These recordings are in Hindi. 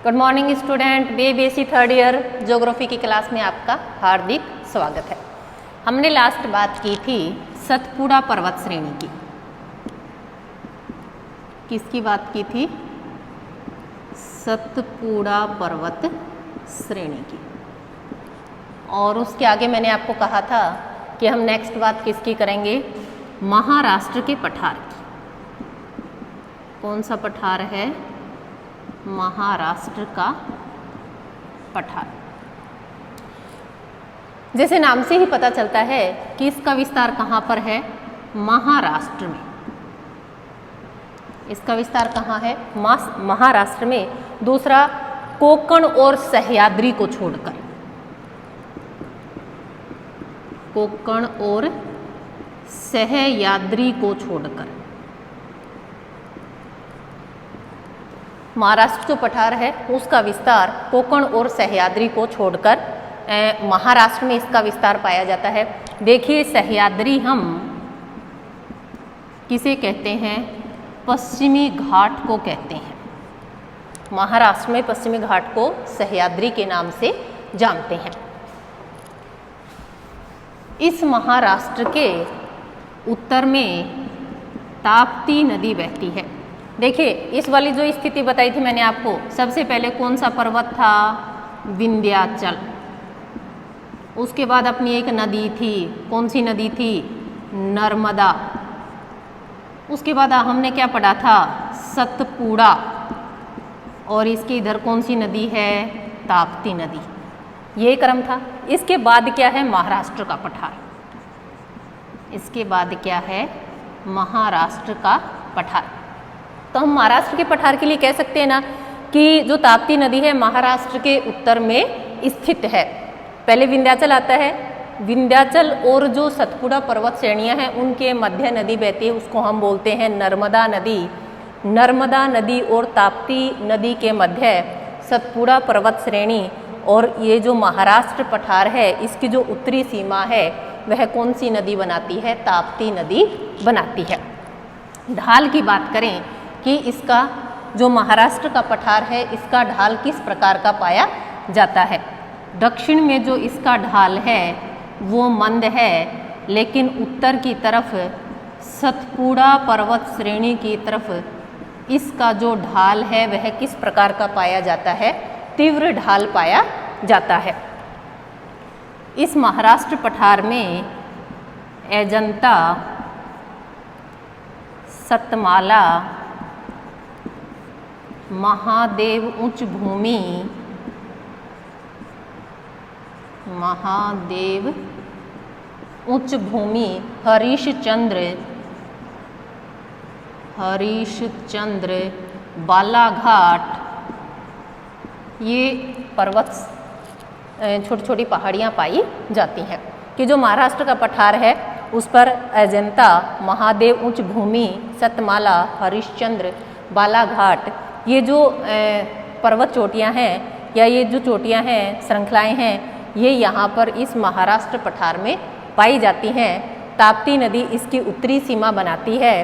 Good morning student, BSc third year geography की क्लास में आपका हार्दिक स्वागत है। हमने लास्ट बात की थी सतपुड़ा पर्वत श्रेणी की। किसकी बात की थी? सतपुड़ा पर्वत श्रेणी की। और उसके आगे मैंने आपको कहा था कि हम नेक्स्ट बात किसकी करेंगे? महाराष्ट्र के पठार की। कौन सा पठार है? महाराष्ट्र का पठार। जैसे नाम से ही पता चलता है कि इसका विस्तार कहाँ पर है? महाराष्ट्र में। इसका विस्तार कहाँ है? महाराष्ट्र में। दूसरा, कोकण और सह्याद्री को छोड़कर। कोकण और सह्याद्री को छोड़कर महाराष्ट्र जो पठार है उसका विस्तार कोकण और सह्याद्री को छोड़कर महाराष्ट्र में इसका विस्तार पाया जाता है। देखिए, सह्याद्री हम किसे कहते हैं? पश्चिमी घाट को कहते हैं। महाराष्ट्र में पश्चिमी घाट को सह्याद्री के नाम से जानते हैं। इस महाराष्ट्र के उत्तर में ताप्ती नदी बहती है। देखिए, इस वाली जो स्थिति बताई थी मैंने आपको, सबसे पहले कौन सा पर्वत था? विंध्याचल। उसके बाद अपनी एक नदी थी। कौन सी नदी थी? नर्मदा। उसके बाद हमने क्या पढ़ा था? सतपुड़ा। और इसके इधर कौन सी नदी है? ताप्ती नदी। ये क्रम था। इसके बाद क्या है? महाराष्ट्र का पठार। इसके बाद क्या है? महाराष्ट्र का पठार। तो हम महाराष्ट्र के पठार के लिए कह सकते हैं ना कि जो ताप्ती नदी है महाराष्ट्र के उत्तर में स्थित है। पहले विंध्याचल आता है। विंध्याचल और जो सतपुड़ा पर्वत श्रेणियां हैं उनके मध्य नदी बहती है, उसको हम बोलते हैं नर्मदा नदी। नर्मदा नदी और ताप्ती नदी के मध्य सतपुड़ा पर्वत श्रेणी और ये जो महाराष्ट्र पठार है इसकी जो उत्तरी सीमा है वह कौन सी नदी बनाती है? ताप्ती नदी बनाती है। ढाल की बात करें कि इसका जो महाराष्ट्र का पठार है इसका ढाल किस प्रकार का पाया जाता है? दक्षिण में जो इसका ढाल है वो मंद है, लेकिन उत्तर की तरफ सतपुड़ा पर्वत श्रेणी की तरफ इसका जो ढाल है वह किस प्रकार का पाया जाता है? तीव्र ढाल पाया जाता है। इस महाराष्ट्र पठार में अजंता, सतमाला, महादेव उच्च भूमि, महादेव उच्च भूमि, हरिश्चंद्र, बालाघाट, ये पर्वत छोटी छोटी पहाड़ियाँ पाई जाती हैं। कि जो महाराष्ट्र का पठार है उस पर अजंता, महादेव उच्च भूमि, सतमाला, हरिश्चंद्र, बालाघाट, ये जो पर्वत चोटियाँ हैं या ये जो चोटियाँ हैं, श्रृंखलाएँ हैं, ये यहाँ पर इस महाराष्ट्र पठार में पाई जाती हैं। ताप्ती नदी इसकी उत्तरी सीमा बनाती है,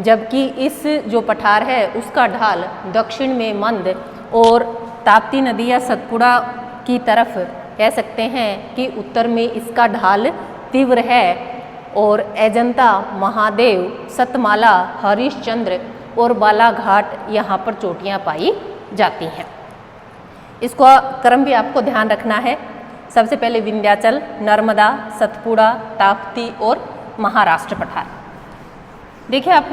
जबकि इस जो पठार है उसका ढाल दक्षिण में मंद और ताप्ती नदी या सतपुड़ा की तरफ कह सकते हैं कि उत्तर में इसका ढाल तीव्र है। और अजंता, महादेव, सतमाला, हरिश्चंद्र और बालाघाट यहाँ पर चोटियाँ पाई जाती हैं। इसको क्रम भी आपको ध्यान रखना है। सबसे पहले विंध्याचल, नर्मदा, सतपुड़ा, ताप्ती और महाराष्ट्र पठार। देखिए, आप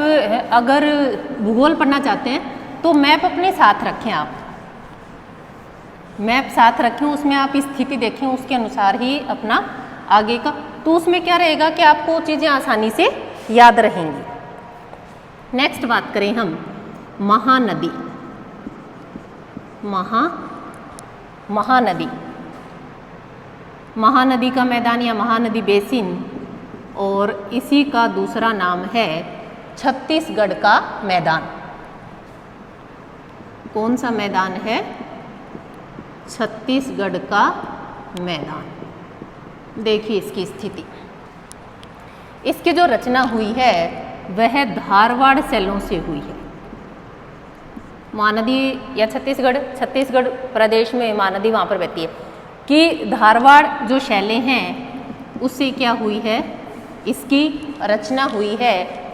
अगर भूगोल पढ़ना चाहते हैं तो मैप अपने साथ रखें। आप मैप साथ रखें, उसमें आप स्थिति देखें, उसके अनुसार ही अपना आगे का, तो उसमें क्या रहेगा कि आपको चीज़ें आसानी से याद रहेंगी। नेक्स्ट बात करें हम महानदी। महानदी, महानदी का मैदान या महानदी बेसिन, और इसी का दूसरा नाम है छत्तीसगढ़ का मैदान। कौन सा मैदान है? छत्तीसगढ़ का मैदान। देखिए इसकी स्थिति, इसकी जो रचना हुई है वह धारवाड़ सेलों से हुई है। महानदी या छत्तीसगढ़ प्रदेश में महानदी वहाँ पर बहती है, कि धारवाड़ जो शैलें हैं उससे क्या हुई है, इसकी रचना हुई है।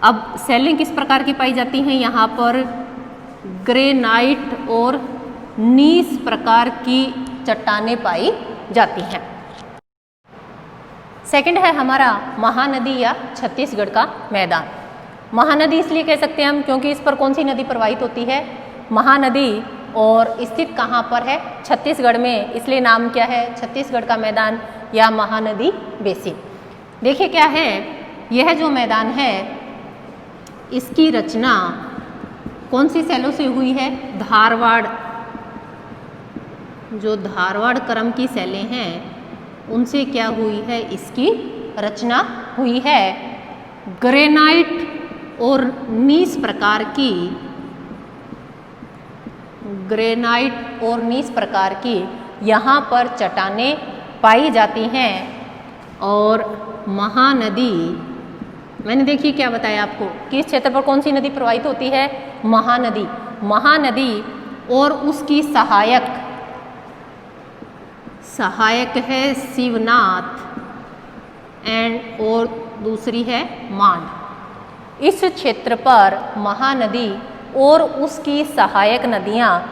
अब शैलें किस प्रकार की पाई जाती हैं यहाँ पर, ग्रेनाइट और नीस प्रकार की चट्टानें पाई जाती हैं। सेकंड है हमारा महानदी या छत्तीसगढ़ का मैदान। महानदी इसलिए कह सकते हैं हम क्योंकि इस पर कौन सी नदी प्रवाहित होती है, महानदी, और स्थित कहाँ पर है, छत्तीसगढ़ में, इसलिए नाम क्या है, छत्तीसगढ़ का मैदान या महानदी बेसिन। देखिए क्या है, यह जो मैदान है इसकी रचना कौन सी शैलों से हुई है, धारवाड़, जो धारवाड़ क्रम की शैलें हैं उनसे क्या हुई है, इसकी रचना हुई है। ग्रेनाइट और नीस प्रकार की, ग्रेनाइट और नीस प्रकार की यहाँ पर चट्टानें पाई जाती हैं। और महानदी, मैंने देखिए क्या बताया आपको कि इस क्षेत्र पर कौन सी नदी प्रवाहित होती है, महानदी। महानदी और उसकी सहायक है शिवनाथ एंड और दूसरी है मांड। इस क्षेत्र पर महानदी और उसकी सहायक नदियाँ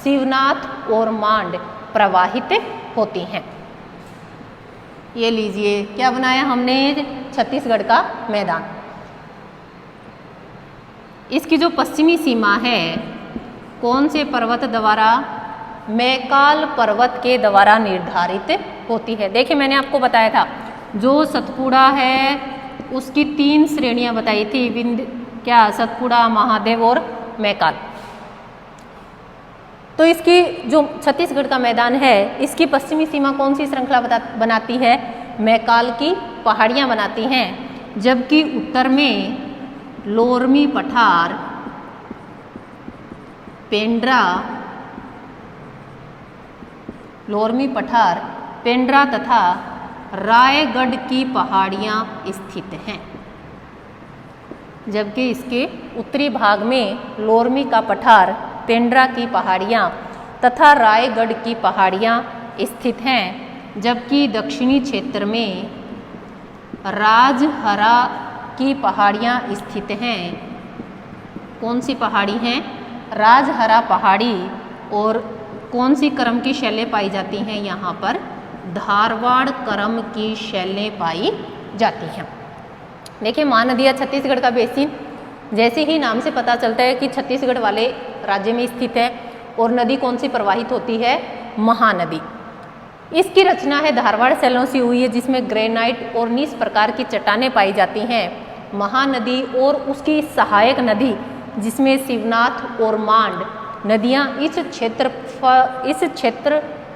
शिवनाथ और मांड प्रवाहित होती हैं। ये लीजिए क्या बनाया हमने, छत्तीसगढ़ का मैदान। इसकी जो पश्चिमी सीमा है कौन से पर्वत द्वारा, मैकाल पर्वत के द्वारा निर्धारित होती है। देखिए मैंने आपको बताया था जो सतपुड़ा है उसकी 3 श्रेणियां बताई थी, सतपुड़ा, महादेव और मैकाल। तो इसकी जो छत्तीसगढ़ का मैदान है इसकी पश्चिमी सीमा कौन सी श्रृंखला बनाती है, मैकाल की पहाड़ियाँ बनाती हैं, जबकि उत्तर में लोरमी पठार, पेंड्रा तथा रायगढ़ की पहाड़ियाँ स्थित हैं। जबकि इसके उत्तरी भाग में लोरमी का पठार, पेंड्रा की पहाड़ियाँ तथा रायगढ़ की पहाड़ियाँ स्थित हैं। जबकि दक्षिणी क्षेत्र में राजहरा की पहाड़ियाँ स्थित हैं। कौन सी पहाड़ी हैं, राजहरा पहाड़ी। और कौन सी क्रम की शैलें पाई जाती हैं यहाँ पर, धारवाड़ क्रम की शैलें पाई जाती हैं। देखिए महानदी या छत्तीसगढ़ का बेसिन, जैसे ही नाम से पता चलता है कि छत्तीसगढ़ वाले राज्य में स्थित है। और नदी कौन सी प्रवाहित होती है, महानदी। इसकी रचना है धारवाड़ शैलों से हुई है जिसमें ग्रेनाइट और नीस प्रकार की चट्टानें पाई जाती हैं। महानदी और उसकी सहायक नदी जिसमें शिवनाथ और मांड नदियाँ इस क्षेत्र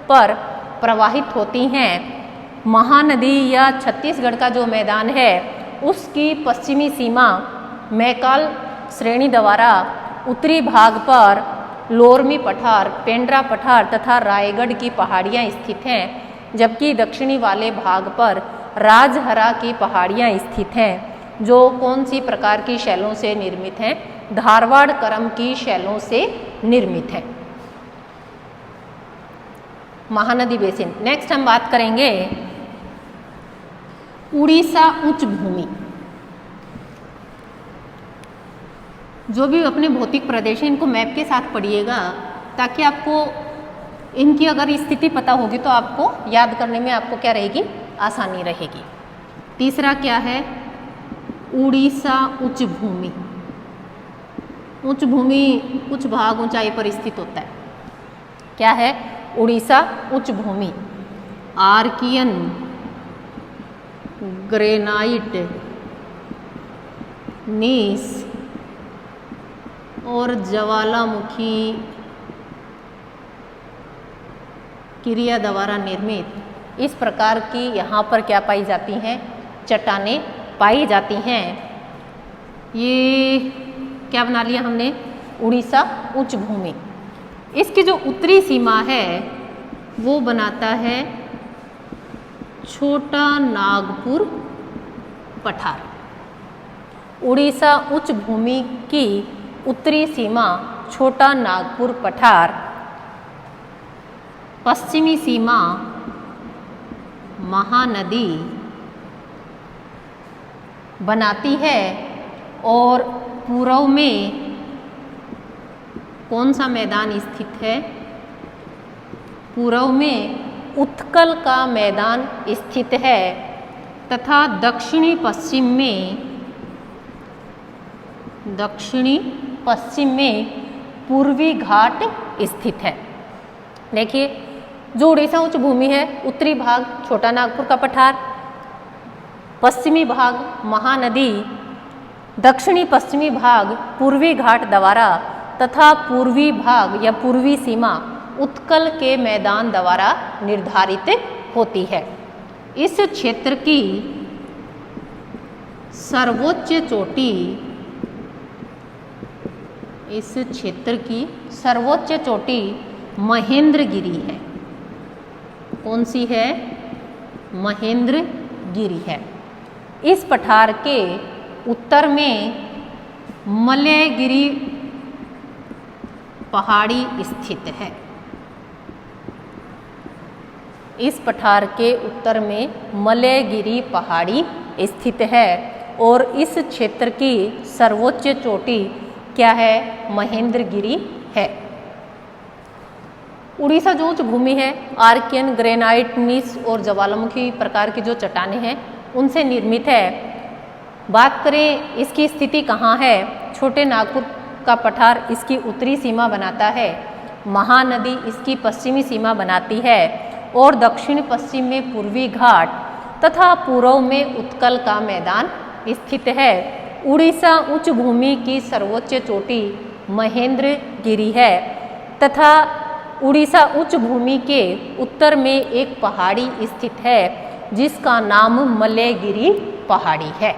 पर प्रवाहित होती हैं। महानदी या छत्तीसगढ़ का जो मैदान है उसकी पश्चिमी सीमा मैकाल श्रेणी द्वारा उत्तरी भाग पर लोरमी पठार, पेंड्रा पठार तथा रायगढ़ की पहाड़ियाँ स्थित हैं। जबकि दक्षिणी वाले भाग पर राजहरा की पहाड़ियाँ स्थित हैं, जो कौन सी प्रकार की शैलों से निर्मित हैं, धारवाड़ क्रम की शैलों से निर्मित है। महानदी बेसिन। नेक्स्ट हम बात करेंगे उड़ीसा उच्च भूमि। जो भी अपने भौतिक प्रदेश हैं इनको मैप के साथ पढ़िएगा ताकि आपको इनकी अगर स्थिति पता होगी तो आपको याद करने में आपको क्या रहेगी, आसानी रहेगी। तीसरा क्या है, उड़ीसा उच्च भूमि। उच्च भूमि कुछ भाग ऊंचाई पर स्थित होता है। क्या है, उड़ीसा उच्च भूमि। आर्कियन, ग्रेनाइट, नीस और ज्वालामुखी क्रिया द्वारा निर्मित इस प्रकार की यहाँ पर क्या पाई जाती हैं, चट्टानें पाई जाती हैं। ये क्या बना लिया हमने, उड़ीसा उच्च भूमि। इसकी जो उत्तरी सीमा है वो बनाता है छोटा नागपुर पठार। उड़ीसा उच्च भूमि की उत्तरी सीमा छोटा नागपुर पठार पश्चिमी सीमा महानदी बनाती है और पूर्व में कौन सा मैदान स्थित है? पूर्व में उत्कल का मैदान स्थित है तथा दक्षिणी पश्चिम में पूर्वी घाट स्थित है। देखिए, जो उड़ीसा उच्च भूमि है, उत्तरी भाग छोटा नागपुर का पठार, पश्चिमी भाग महानदी, दक्षिणी पश्चिमी भाग पूर्वी घाट द्वारा तथा पूर्वी भाग या पूर्वी सीमा उत्कल के मैदान द्वारा निर्धारित होती है। इस क्षेत्र की सर्वोच्च चोटी महेंद्रगिरी है। कौन सी है? महेंद्रगिरी है। इस पठार के उत्तर में मलयगिरी पहाड़ी स्थित है। इस पठार के उत्तर में मलयगिरी पहाड़ी स्थित है और इस क्षेत्र की सर्वोच्च चोटी क्या है? महेंद्रगिरी है। उड़ीसा जो उच्च भूमि है, आर्कियन, ग्रेनाइट, नीस और ज्वालामुखी प्रकार की जो चट्टानें हैं उनसे निर्मित है। बात करें इसकी स्थिति कहाँ है? छोटे नागपुर का पठार इसकी उत्तरी सीमा बनाता है, महानदी इसकी पश्चिमी सीमा बनाती है और दक्षिण पश्चिम में पूर्वी घाट तथा पूर्व में उत्कल का मैदान स्थित है। उड़ीसा उच्च भूमि की सर्वोच्च चोटी महेंद्रगिरी है तथा उड़ीसा उच्च भूमि के उत्तर में एक पहाड़ी स्थित है जिसका नाम मलयगिरी पहाड़ी है।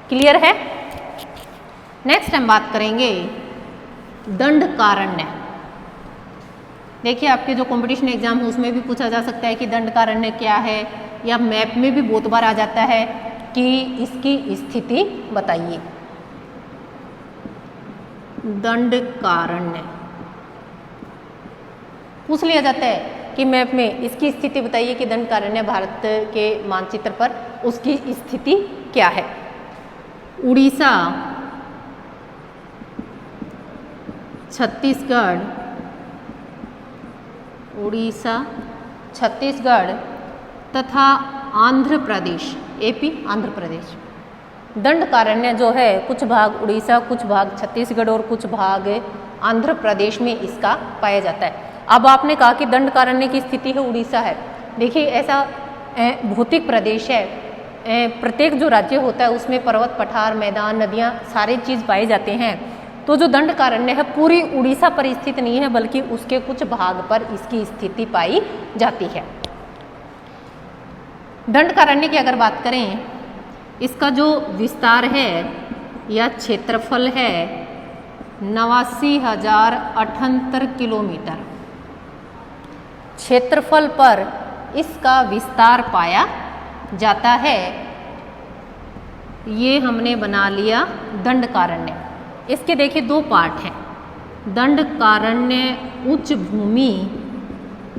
क्लियर है? नेक्स्ट हम बात करेंगे दंडकारण्य। देखिए, आपके जो कंपटीशन एग्जाम है उसमें भी पूछा जा सकता है कि दंडकारण्य क्या है, या मैप में भी बहुत बार आ जाता है कि इसकी स्थिति बताइए। दंडकारण्य पूछ लिया जाता है कि मैप में इसकी स्थिति बताइए कि दंडकारण्य भारत के मानचित्र पर उसकी स्थिति क्या है। उड़ीसा, छत्तीसगढ़ तथा आंध्र प्रदेश, एपी आंध्र प्रदेश। दंडकारण्य जो है कुछ भाग उड़ीसा, कुछ भाग छत्तीसगढ़ और कुछ भाग आंध्र प्रदेश में इसका पाया जाता है। अब आपने कहा कि दंडकारण्य की स्थिति है उड़ीसा है। देखिए, ऐसा भौतिक प्रदेश है, प्रत्येक जो राज्य होता है उसमें पर्वत, पठार, मैदान, नदियाँ सारे चीज़ पाए जाते हैं। तो जो दंडकारण्य है पूरी उड़ीसा पर स्थित नहीं है बल्कि उसके कुछ भाग पर इसकी स्थिति पाई जाती है। दंडकारण्य की अगर बात करें, इसका जो विस्तार है या क्षेत्रफल है 89,078 किलोमीटर क्षेत्रफल पर इसका विस्तार पाया जाता है। ये हमने बना लिया दंडकारण्य। इसके देखिए दो पार्ट हैं, दंडकारण्य उच्च भूमि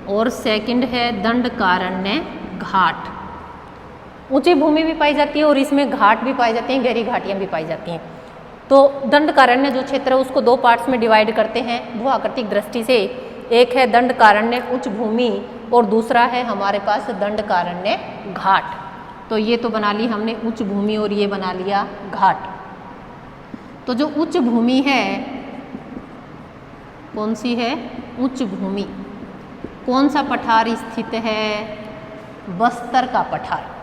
और सेकंड है दंडकारण्य घाट। ऊंची भूमि भी पाई जाती है और इसमें घाट भी पाई जाती हैं, गहरी घाटियाँ भी पाई जाती हैं। तो दंडकारण्य जो क्षेत्र है उसको दो पार्ट्स में डिवाइड करते हैं भू आकृतिक दृष्टि से। एक है दंडकारण्य उच्च भूमि और दूसरा है हमारे पास दंडकारण्य घाट। तो ये तो बना ली हमने उच्च भूमि और ये बना लिया घाट। तो जो उच्च भूमि है कौन सी है? उच्च भूमि कौन सा पठार स्थित है? बस्तर का पठार।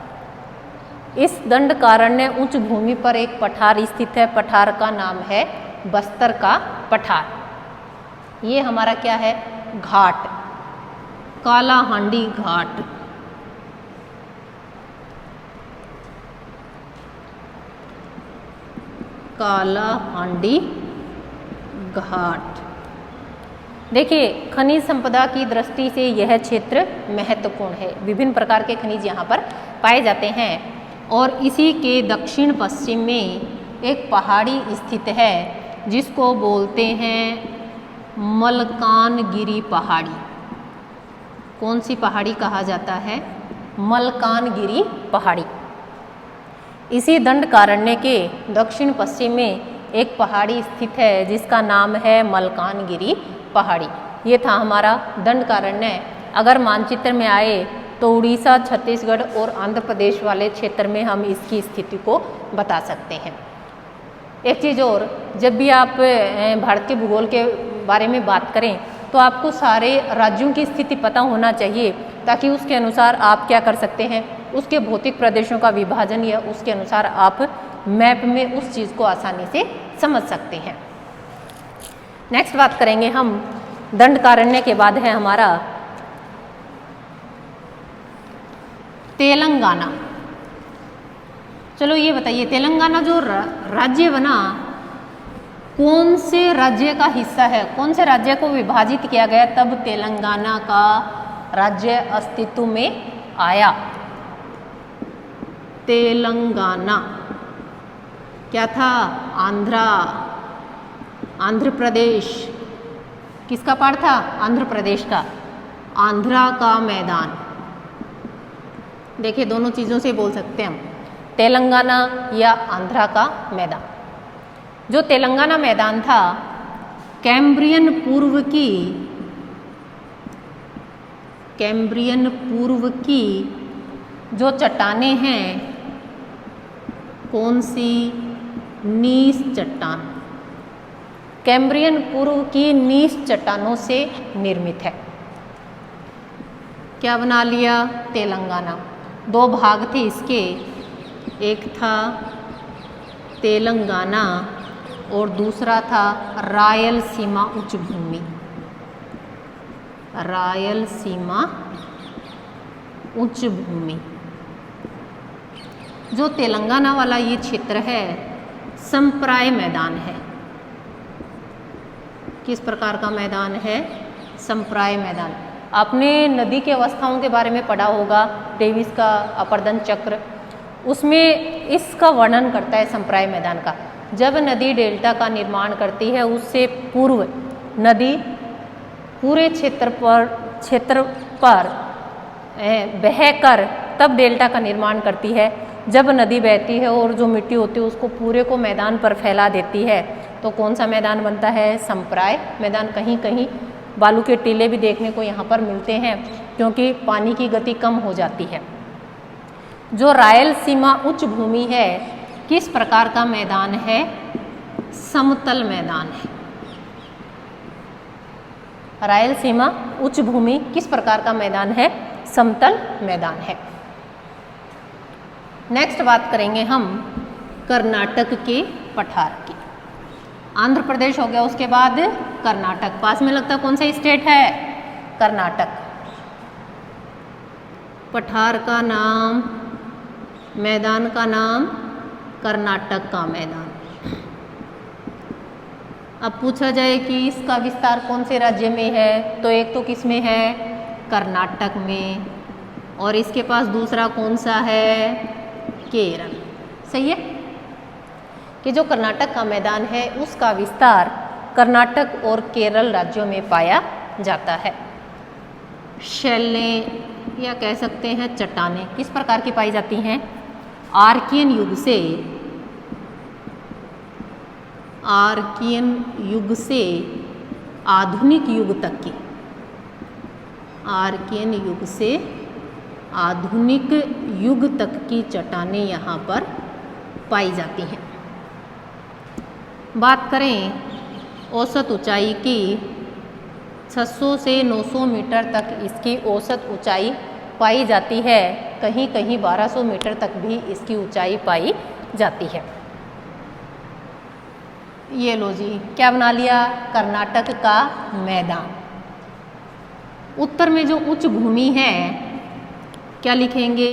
इस दंडकारण्य उच्च भूमि पर एक पठार स्थित है, पठार का नाम है बस्तर का पठार। ये हमारा क्या है? घाट, कालाहांडी घाट। कालाहांडी घाट। देखिए, खनिज संपदा की दृष्टि से यह क्षेत्र महत्वपूर्ण है। विभिन्न प्रकार के खनिज यहाँ पर पाए जाते हैं और इसी के दक्षिण पश्चिम में एक पहाड़ी स्थित है जिसको बोलते हैं मलकानगिरी पहाड़ी। कौन सी पहाड़ी कहा जाता है? मलकानगिरी पहाड़ी। इसी दंडकारण्य के दक्षिण पश्चिम में एक पहाड़ी स्थित है जिसका नाम है मलकानगिरी पहाड़ी। ये था हमारा दंडकारण्य। अगर मानचित्र में आए तो उड़ीसा, छत्तीसगढ़ और आंध्र प्रदेश वाले क्षेत्र में हम इसकी स्थिति को बता सकते हैं। एक चीज़ और, जब भी आप भारत के भूगोल के बारे में बात करें तो आपको सारे राज्यों की स्थिति पता होना चाहिए, ताकि उसके अनुसार आप क्या कर सकते हैं, उसके भौतिक प्रदेशों का विभाजन या उसके अनुसार आप मैप में उस चीज़ को आसानी से समझ सकते हैं। नेक्स्ट बात करेंगे हम, दंडकारण्य के बाद है हमारा तेलंगाना। चलो ये बताइए, तेलंगाना जो राज्य बना, कौन से राज्य का हिस्सा है? कौन से राज्य को विभाजित किया गया तब तेलंगाना का राज्य अस्तित्व में आया? तेलंगाना क्या था? आंध्र प्रदेश। किसका पार्ट था? आंध्र प्रदेश का। आंध्रा का मैदान। देखिए, दोनों चीज़ों से बोल सकते हैं हम, तेलंगाना या आंध्रा का मैदान। जो तेलंगाना मैदान था, कैम्ब्रियन पूर्व की जो चट्टानें हैं, कौन सी? नीस चट्टान। कैम्ब्रियन पूर्व की नीस चट्टानों से निर्मित है। क्या बना लिया? तेलंगाना। दो भाग थे इसके, एक था तेलंगाना और दूसरा था रायलसीमा उच्च भूमि। रायलसीमा उच्च भूमि। जो तेलंगाना वाला ये क्षेत्र है, संप्राय मैदान है। किस प्रकार का मैदान है? संप्राय मैदान। आपने नदी की अवस्थाओं के बारे में पढ़ा होगा, डेविस का अपर्दन चक्र, उसमें इसका वर्णन करता है संप्राय मैदान का। जब नदी डेल्टा का निर्माण करती है, उससे पूर्व नदी पूरे क्षेत्र पर बहकर तब डेल्टा का निर्माण करती है। जब नदी बहती है और जो मिट्टी होती है उसको पूरे को मैदान पर फैला देती है, तो कौन सा मैदान बनता है? संप्राय मैदान। कहीं कहीं बालू के टीले भी देखने को यहाँ पर मिलते हैं, क्योंकि पानी की गति कम हो जाती है। जो रायलसीमा उच्च भूमि है, किस प्रकार का मैदान है? समतल मैदान है। रायलसीमा उच्च भूमि किस प्रकार का मैदान है? समतल मैदान है। नेक्स्ट बात करेंगे हम कर्नाटक के पठार की। आंध्र प्रदेश हो गया, उसके बाद कर्नाटक। पास में लगता कौन सा स्टेट है? कर्नाटक। पठार का नाम, मैदान का नाम कर्नाटक का मैदान। अब पूछा जाए कि इसका विस्तार कौन से राज्य में है, तो एक तो किस में है? कर्नाटक में, और इसके पास दूसरा कौन सा है? केरल। सही है कि जो कर्नाटक का मैदान है उसका विस्तार कर्नाटक और केरल राज्यों में पाया जाता है। शैलें या कह सकते हैं चट्टानें किस प्रकार की पाई जाती हैं? आर्कियन युग से आधुनिक युग तक की, आर्कियन युग से आधुनिक युग तक की चट्टानें यहाँ पर पाई जाती हैं। बात करें औसत ऊंचाई की, 600 से 900 मीटर तक इसकी औसत ऊंचाई पाई जाती है। कहीं कहीं 1200 मीटर तक भी इसकी ऊंचाई पाई जाती है। ये लो जी, क्या बना लिया? कर्नाटक का मैदान। उत्तर में जो उच्च भूमि है, क्या लिखेंगे?